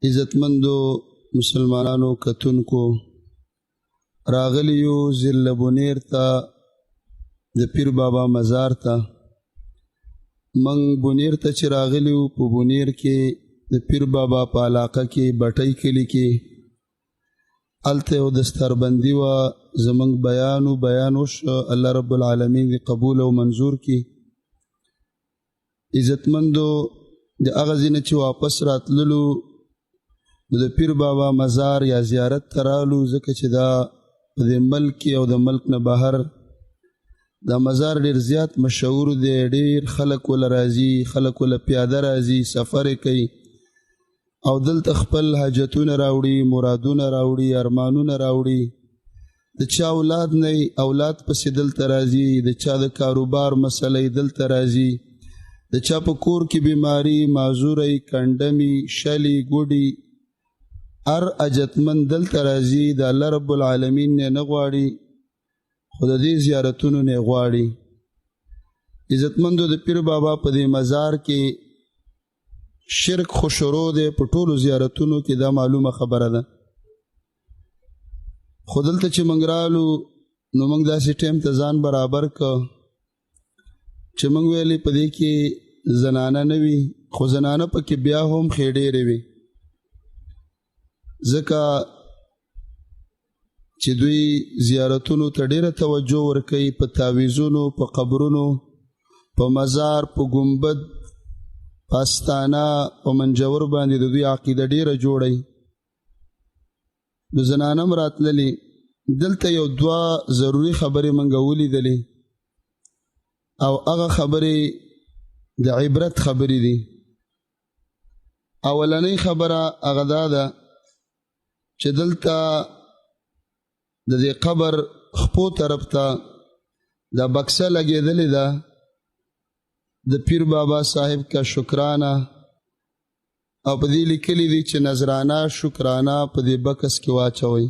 عزتمندو مسلمانانو کتونکو راغلیو ضلع بونیر ته د پیر بابا مزار ته. من بونیر ته چې راغلیو په بونیر کې د پیر بابا په علاقه کې بټۍ کلي کې هلته یو دستربندي وه. زمونږ بیان وشو، الله رب العالمین دې قبول او منظور کړي. عزتمندو د هغه ځای نه چې واپس راتللو د پیر بابا مزار یا زیارت ته رالو، ځکه چې دا د ملک او د ملک نه بهر دا مزار ډیر زیات مشهور دی. ډیر خلک ول راځي، خلک ول پیاده راځي، سفر کوي او دلته خپل حاجتونه راوړي، مرادونه راوړي، ارمانونه راوړي. د چا اولاد نه اولاد پسې دلته راځي، د چا د کاروبار مسلې دلته راځي، د چا په کور کې بیماری، معذوري، کندمي، شلی، ګوډي، هر حاجتمند دلته راځي. د الله رب العالمین نه غواړي، خو د دې زیارتونو نه غواړي. عزتمندو د پیر بابا په دې مزار کې شرک خو شروع دی، په ټولو زیارتونو کې دا معلومه خبره ده. خو دلته چې موږ رالو نو موږ داسې ټیم ته ځان برابر که چې موږ ویلې په دې کې زنانه نه وي، خو زنانه پکې بیا هم ښې ډېرې وي، ځکه چې دوی زیارتونو ته ډېره توجه ورکوي. په تعویذونو، په قبرونو، په مزار، په ګمبد، په استانه، په منجور باندې د دوی عقیده ډېره جوړی. د زنانه هم راتللې. دلته یو دوه ضروري خبرې موږ ولیدلې او هغه خبرې د عبرت خبرې دي. اولنۍ خبره هغه دا ده چې دلته د دې قبر خپو طرف ته دا بکسه لګېدلې ده د پیر بابا صاحب کا شکرانه، او په دې لیکلي دي چې نذرانه شکرانه په دې بکس کې واچوئ.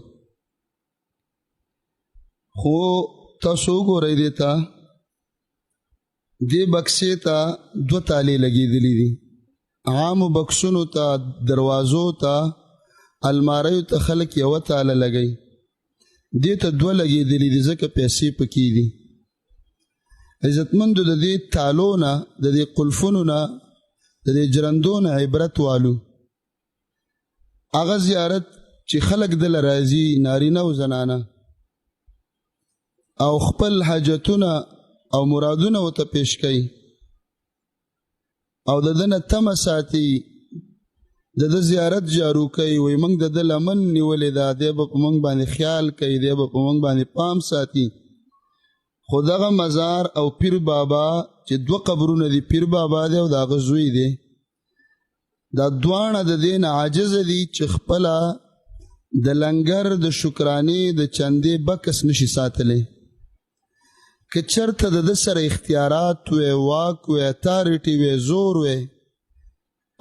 خو تاسو وګورئ دې ته، دې بکسې ته دوه تالې لګېدلې دي. عامو بکسونو ته، دروازو ته، الماریو ته خلک یوه تاله لګوي، دې ته دوه لګېدلې دي ځکه پیسې پکې دي. عزتمندو د دې تالو نه، د دې قلفونو نه، د دې جرندو نه عبرت والو. هغه زیارت چې خلک دله راځي، نارینه او زنانه، او خپل حاجتونه او مرادونه ورته پیش کوي او د ده نه تمه ساتي، د ده زیارت جارو کوي. وایي موږ د ده لمن نیولې ده، دی به په موږ باندې خیال کوي، دی به په موږ باندې پام ساتي. خو دغه مزار او پیر بابا چې دوه قبرونه دي، پیر بابا دی او د هغه زوی دی، دا دواړه د دې نه عاجزه دي چې خپله د لنګر د شکرانې د چندې بکس نشي ساتلی. که چېرته د ده سره اختیارات وی، واک وی، اتارټي وی، زور وی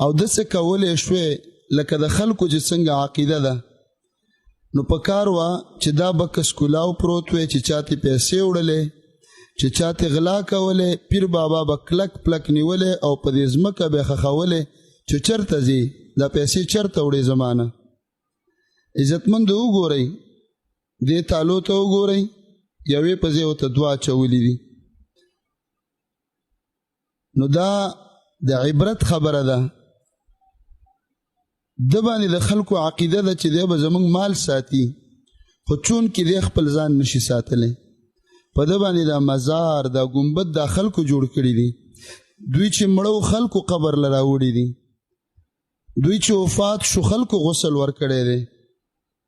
او داسې کولی شوی لکه د خلکو چې څنګه عقیده ده، نو په کار وه چې دا بکس کولاو پروت وی، چې چاته پیسې وړلې، چې چاته غلا کولې، پیر بابا به کلک پلک نیولې او په دې ځمکه به خښولې چې چېرته ځي، دا پیسې چېرته وړې زمانه. عزتمندو وګورئ، دې تالو ته وګورئ، یوې په ځای ورته دوه اچولي دي. نو دا د عبرت خبره ده. ده باندې د خلکو عقیده ده چې دی به زموږ مال ساتي، خو چون کې دی خپل ځان نشي ساتلی. په ده باندې دا مزار، دا ګمبد دا خلکو جوړ کړي دي. دوی چې مړو خلکو قبر له راوړي دي، دوی چې وفات شو خلکو غسل ورکړی دی.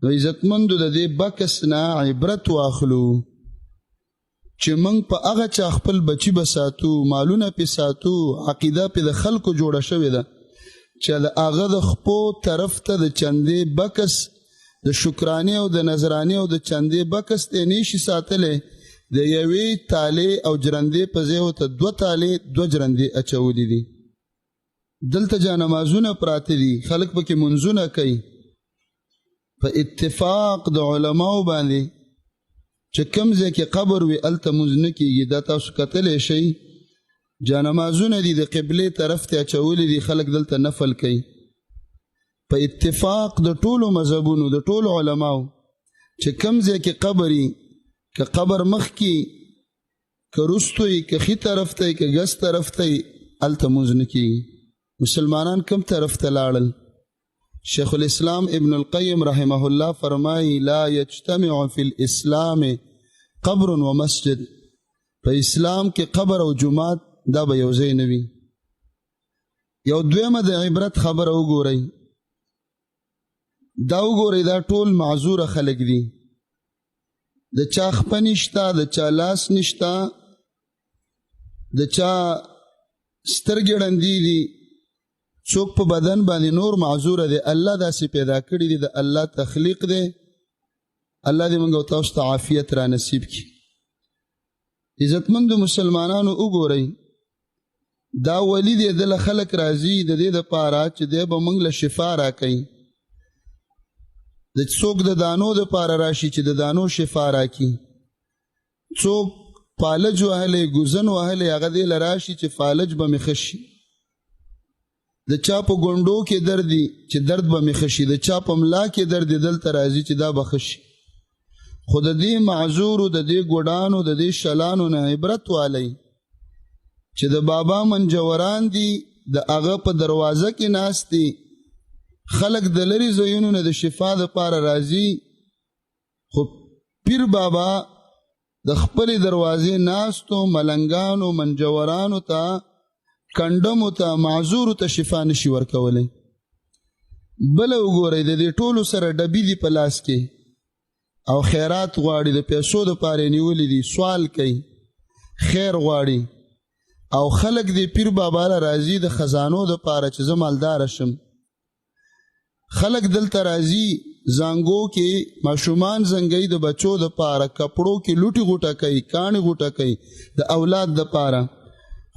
نو عزتمندو د دې بکس نه عبرت واخلو چې موږ په هغه چا خپل بچي به ساتو، مالونه پې ساتو، عقیده پې د خلکو جوړه شوې ده چې د هغه د خپو طرف ته د چندې بکس، د شکرانې او د نذرانې او د چندې بکس ته نشي ساتلی. د یوې تالې او جرندې په ځای ورته دوه تالې، دوه جرندې اچولي دي. دلته جانمازونه پراته دي، خلک پکې منځونه کوي. په اتفاق د علماو باندې چې کوم ځای کې قبر وي هلته مونځ نه کېږي. دا تاسو کتلی شئ، جانمازونه دي د قبلې طرف ته اچولي دي، خلک دلته نفل کوي. په اتفاق د ټولو مذهبونو د ټولو علماو چې کوم ځای کې قبري که قبر مخکې که وروستوی که ښي طرف ته که ګس طرف ته هلته لمونځ نه کېږي. مسلمانان کوم طرف ته لاړل؟ شیخ الاسلام ابن القیم رحمه الله فرمایي لا یجتمع فی الاسلام قبر و مسجد. په اسلام کې قبر او جماعت دا به یو ځای نه وي. یو دویمه د عبرت خبره وګورئ، دا وګورئ دا ټول معذوره خلک دي، د چا خپه نشته، د چا لاس نشته، د چا سترګې ړندې دي، څوک په بدن باندې نور معذوره دی. الله داسې پیدا کړي دي، د الله تخلیق دی. الله دې موږ او تاسو ته عافیت را نصیب کړي. عزتمندو مسلمانانو وګورئ، دا ولی دی دله خلک راځي د دې دپاره چې دی به موږ له شفا راکوي. د څوک د دانو دپاره راشي چې د دانو شفا راکړي، څوک فالج وهلی ګوزن وهلی هغه دې له راشي چې فالج به مې ښه شي، د چا په ګونډو کې درد دی چې درد به مې ښه شي، د چا په ملا کې درد دی دلته راځي چې دا به ښه شي. خو د دې معذورو د دې ګوډانو د دې شلانو نه عبرت والی چې د بابا منجوران دي، د هغه په دروازه کې ناست دي، خلق د لرې ځایونو نه د شفا دپاره راځي، خو پیر بابا د خپلې دروازې ناستو ملنګانو منجورانو ته کنډمو ته معذورو ته شفا نشي ورکولی. بله وګورئ د دې ټولو سره ډبي دي په لاس کې او خیرات غواړي، د پیسو دپاره یې نیولي دي، سوال کوي، خیر غواړي، او خلق دې پیر بابا له راځي د خزانو دپاره چې زه مالداره شم. خلق دلته راځي زانګو کې ماشومان زنګوي د بچو دپاره، کپړو کې لوټي غوټه کوي، کاڼي غوټه کوي د اولاد دپاره.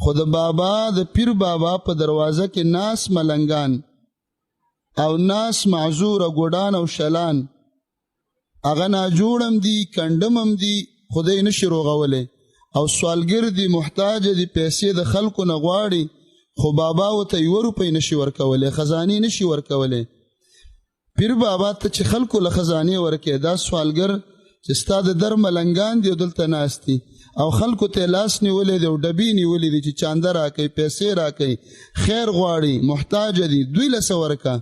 خو د بابا د پیر بابا په دروازه کې ناس ملنګان او ناس معذوره ګوډان او شلان، هغه ناجوړم دي، کنډم هم دي، خدای نشي روغولی، او سوالګر دي، محتاج دي، پیسې د خلکو نه غواړي، خو بابا ورته 1 روپۍ نشي ورکولی، خزانې نشي ورکولی. پیر بابا ته چې خلکو له خزانې ورکوي، دا سوالګر چې ستا د در ملنګان دي او دلته ناست دي او خلکو ته لاس نیولی دی او ډبې نیولي دي چې چانده راکوي، پیسې راکوي، خیر غواړي، محتاج دي، دوی له څه ورکه.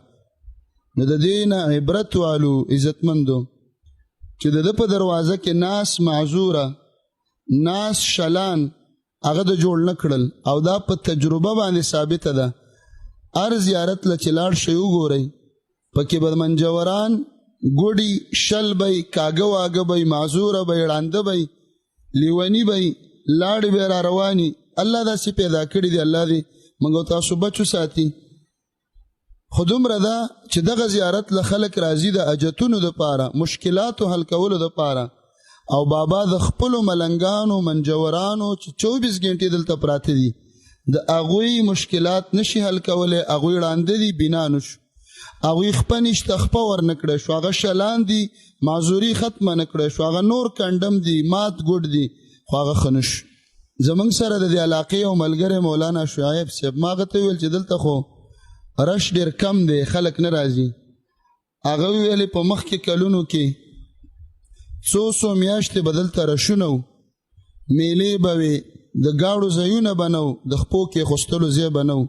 نو د دې نه عبرت والو عزتمندو چې د ده په دروازه کې ناس معذوره، ناس شلان هغه د جوړ نه کړل، او دا په تجربه باندې ثابته ده. هر زیارت له چې لاړ شئ وګورئ، پکې به منجوران ګوډي شل بی، کاږه واږه بی، معذوره بی، ړانده بی، لیونی بی، لاړې به را رواني. الله داسې پیدا کړي دي، الله دې موږ او تاسو بچو ساتي. خو دومره ده چې دغه زیارت له خلک راځي د حاجتونو دپاره، مشکلاتو حل کولو دپاره، او بابا د خپلو ملنګانو منجورانو چې 24 غنټې دلته پراته دي د هغوی مشکلات نشي حل کولی. هغوی ړانده دي، بنا نشو، هغوی خپه نشته، خپه ور نه کړی شو، هغه شلان دي، معذوري ختمه نه کړی شو، هغه نور کنډم دي، مات ګوډ دي، خو هغه ښه نشو. زموږ سره د دې علاقې یو ملګری مولانا شعیب صاحب، ما هغه ته وویل چې دلته خو رش ډېر کم دی، خلک نه راځي. هغه ویلې په مخکې کلونو کې 100 میاشتې به دلته رشونه و، میلې به وې، د ګاړو ځایونه به نه و، د خپو کېښوستلو ځای به نه و.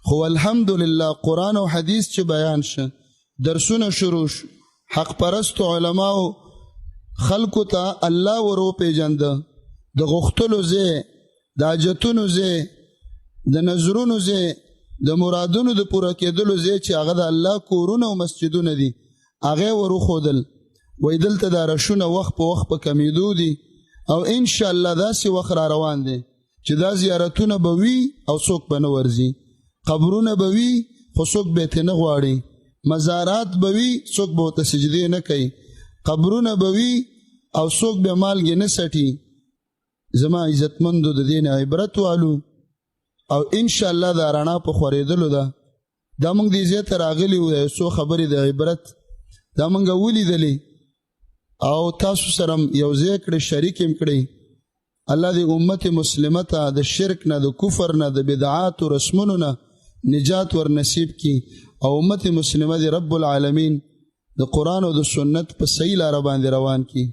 خو الحمدلله قرآن او حدیث چې بیان شه، درسونه شروع شو، حق پرستو علماو خلکو ته الله ور وپېژنده، د غوښتلو ځای، د حاجتونو ځای، د نظرونو ځای، د مرادونو د پوره کېدلو ځای چې هغه د الله کورونه او مسجدونه دي، هغه ور وښودل. وایي دلته دا رشونه وخت په وخت په کمیدو دي، او انشاءالله داسې وخت را روان دی چې دا زیارتونه به وي او څوک به نه ورځي، قبرونه به وي خو څوک به یې ترې نه غواړي، مزارات به وي څوک به ورته سجدې نه کوي، قبرونه به وي او څوک به مالګې نه څټي. زما عزتمندو د دې نه عبرت والو، او انشاءالله دا رڼا په خورېدلو ده. دا موږ دې ځای ته راغلي وو، یو څو خبرې د عبرت دا موږ ولیدلې او تاسو سره یو ځای کړې، شریک هم کړې. الله دې امت مسلمه ته د شرک نه، د کفر نه، د بدعاتو رسمونو نه نجات ور نصیب کی، او امت مسلمه دی رب العالمین د قرآن او د سنت په صحیح لاره باندې روان کی